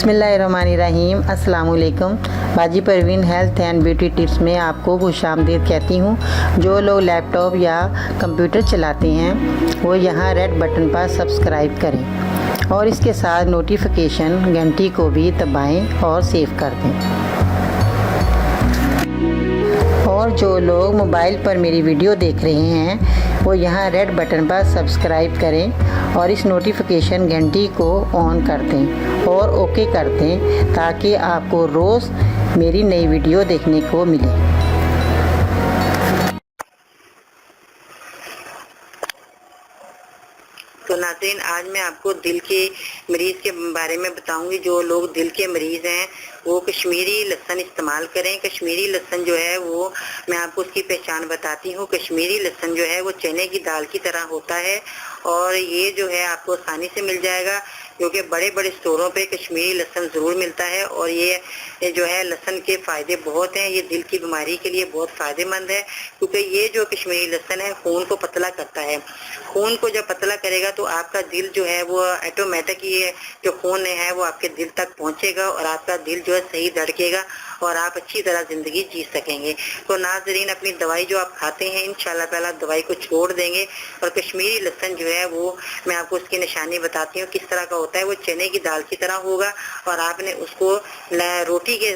बिस्मिल्लाहिर्रहमानिर्रहीम। अस्सलाम वालेकुम। बाजी Parveen health and beauty tips में आपको खुशामदीद कहती हूँ। जो लोग लैपटॉप या कंप्यूटर चलाते हैं वो यहाँ रेड बटन पर सब्सक्राइब करें और इसके साथ नोटिफिकेशन घंटी को भी दबाएं और सेव कर दें। और जो लोग मोबाइल पर मेरी वीडियो देख रहे हैं वो यहाँ रेड बटन पर सब्सक्राइब करें और इस नोटिफिकेशन घंटी को ऑन कर दें और ओके कर दें ताकि आपको रोज़ मेरी नई वीडियो देखने को मिले। तो नाज़रीन, आज मैं आपको दिल के मरीज़ के बारे में बताऊंगी। जो लोग दिल के मरीज़ हैं वो कश्मीरी लहसुन इस्तेमाल करें। कश्मीरी लहसुन जो है वो मैं आपको उसकी पहचान बताती हूँ। कश्मीरी लहसुन जो है वो चने की दाल की तरह होता है और ये जो है आपको आसानी से मिल जाएगा क्योंकि बड़े बड़े स्टोरों पे कश्मीरी लहसुन ज़रूर मिलता है। और ये जो है लहसुन के फ़ायदे बहुत हैं। ये दिल की बीमारी के लिए बहुत फ़ायदेमंद है क्योंकि ये जो कश्मीरी लहसुन है खून को पतला करता है। खून को जब पतला करेगा तो आपका दिल जो है वो ऑटोमेटिक ये जो खून है वो आपके दिल तक पहुंचेगा और आपका दिल जो है सही धड़केगा और आप अच्छी तरह ज़िंदगी जी सकेंगे। तो नाज़रीन, अपनी दवाई जो आप खाते हैं इंशाल्लाह ताला दवाई को छोड़ देंगे। और कश्मीरी लहसुन जो है वो मैं आपको उसकी निशानी बताती हूँ किस तरह का होता है। वो चने की दाल की तरह होगा और आपने उसको रोटी के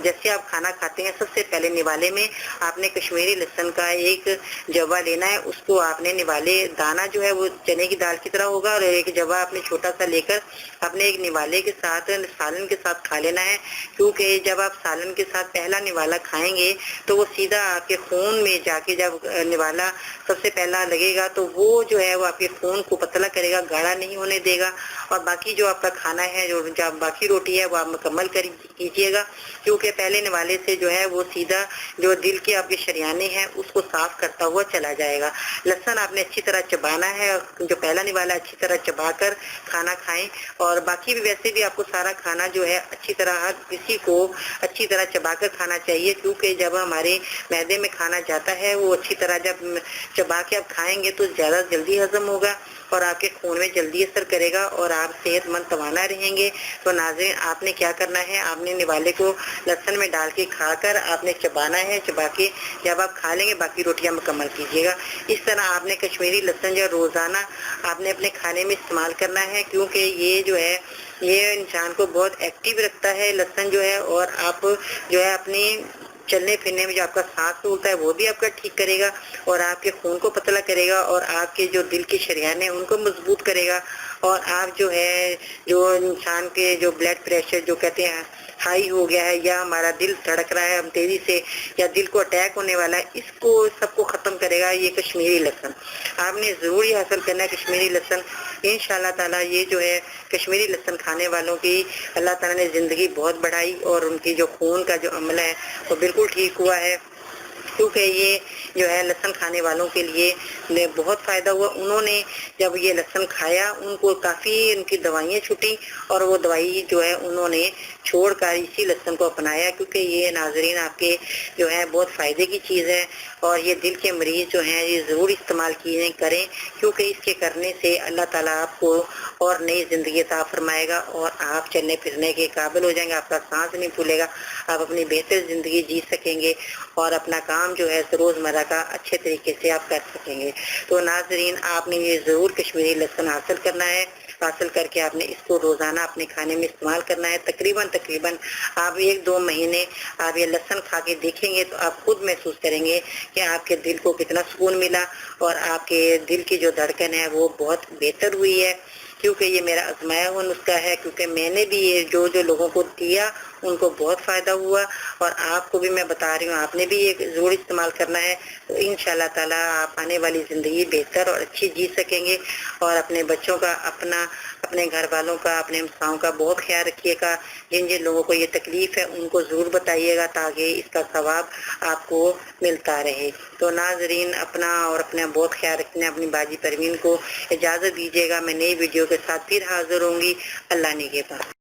जैसे आप खाना खाते हैं सबसे पहले निवाले में आपने कश्मीरी लहसुन का एक जवा लेना है। उसको आपने निवाले दाना जो है वो चने की दाल की तरह होगा और एक जवा आपने छोटा सा लेकर अपने एक निवाले के साथ सालन के साथ खा लेना है। क्योंकि जब आप सालन के साथ पहला निवाला खाएंगे तो वो सीधा आपके खून में जाके जब निवाला सबसे पहला लगेगा तो वो जो है वो आपके खून को पतला करेगा, गाढ़ा नहीं होने देगा। और बाकी जो आपका खाना है जो जब बाकी रोटी है वो आप मुकम्मल कीजिएगा क्योंकि पहले निवाले से जो है वो सीधा जो दिल के आपके शरियाने हैं उसको साफ करता हुआ चला जाएगा। लहसुन आपने अच्छी तरह चबाना है और जो पहला निवाला अच्छी तरह चबा कर खाना खाएं। और बाकी भी वैसे भी आपको सारा खाना जो है अच्छी तरह हर किसी को अच्छी तरह चबा कर खाना चाहिए क्योंकि जब हमारे मैदे में खाना जाता है वो अच्छी तरह जब चबा के आप खाएंगे तो ज़्यादा जल्दी हजम होगा और आपके खून में जल्दी असर करेगा और आप सेहतमंद तवाना रहेंगे। तो नाज़रीन, आपने क्या करना है, आपने निवाले को लहसुन में डाल के खाकर आपने चबाना है। चबा के जब आप खा लेंगे बाकी रोटियां मुकम्मल कीजिएगा। इस तरह आपने कश्मीरी लहसुन जो रोज़ाना आपने अपने खाने में इस्तेमाल करना है क्योंकि ये जो है ये इंसान को बहुत एक्टिव रखता है लहसुन जो है। और आप जो है अपनी चलने फिरने में जो आपका सांस फूलता है वो भी आपका ठीक करेगा और आपके खून को पतला करेगा और आपके जो दिल के शरियान हैं उनको मजबूत करेगा। और आप जो है जो इंसान के जो ब्लड प्रेशर जो कहते हैं हाई हो गया है या हमारा दिल धड़क रहा है हम तेजी से या दिल को अटैक होने वाला है, इसको सबको ख़त्म करेगा ये कश्मीरी लहसुन। आपने ज़रूर ये हासिल करना है कश्मीरी लहसुन। इंशाल्लाह ताला ये जो है कश्मीरी लहसुन खाने वालों की अल्लाह ताला ने ज़िंदगी बहुत बढ़ाई और उनकी जो खून का जो अमल है वो बिल्कुल ठीक हुआ है क्योंकि ये जो है लहसुन खाने वालों के लिए बहुत फ़ायदा हुआ। उन्होंने जब ये लहसुन खाया उनको काफ़ी उनकी दवाइयाँ छूटी और वो दवाई जो है उन्होंने छोड़कर इसी लहसुन को अपनाया क्योंकि ये नाज़रीन आपके जो है बहुत फ़ायदे की चीज़ है। और ये दिल के मरीज़ जो हैं ये ज़रूर इस्तेमाल करें क्योंकि इसके करने से अल्लाह ताला आपको और नई ज़िंदगी अता फरमाएगा और आप चलने फिरने के काबिल हो जाएंगे। आपका सांस नहीं फूलेगा, आप अपनी बेहतर ज़िंदगी जी सकेंगे और अपना काम जो है रोज़मर्रा का अच्छे तरीके से आप कर सकेंगे। तो नाज़रीन, आपने ये ज़रूर कश्मीरी लहसुन हासिल करना है। हासिल करके आपने इसको रोज़ाना अपने खाने में इस्तेमाल करना है। तकरीबन आप 1-2 महीने आप ये लहसुन खा के देखेंगे तो आप खुद महसूस करेंगे कि आपके दिल को कितना सुकून मिला और आपके दिल की जो धड़कन है वो बहुत बेहतर हुई है क्योंकि ये मेरा आजमाया हुआ नुस्खा है। क्योंकि मैंने भी ये जो लोगों को दिया उनको बहुत फ़ायदा हुआ और आपको भी मैं बता रही हूँ आपने भी ये ज़रूर इस्तेमाल करना है। तो इंशाल्लाह ताला आप आने वाली ज़िंदगी बेहतर और अच्छी जी सकेंगे और अपने बच्चों का अपने घर वालों का अपने हमसाओं का बहुत ख्याल रखिएगा। जिन जिन लोगों को ये तकलीफ़ है उनको ज़रूर बताइएगा ताकि इसका सवाब आपको मिलता रहे। तो नाज़रीन, अपना और अपना बहुत ख्याल रखना। अपनी बाजी परवीन को इजाज़त दीजिएगा। मैं नई वीडियो के साथ फिर हाज़िर होंगी। अल्लाह निगहबान।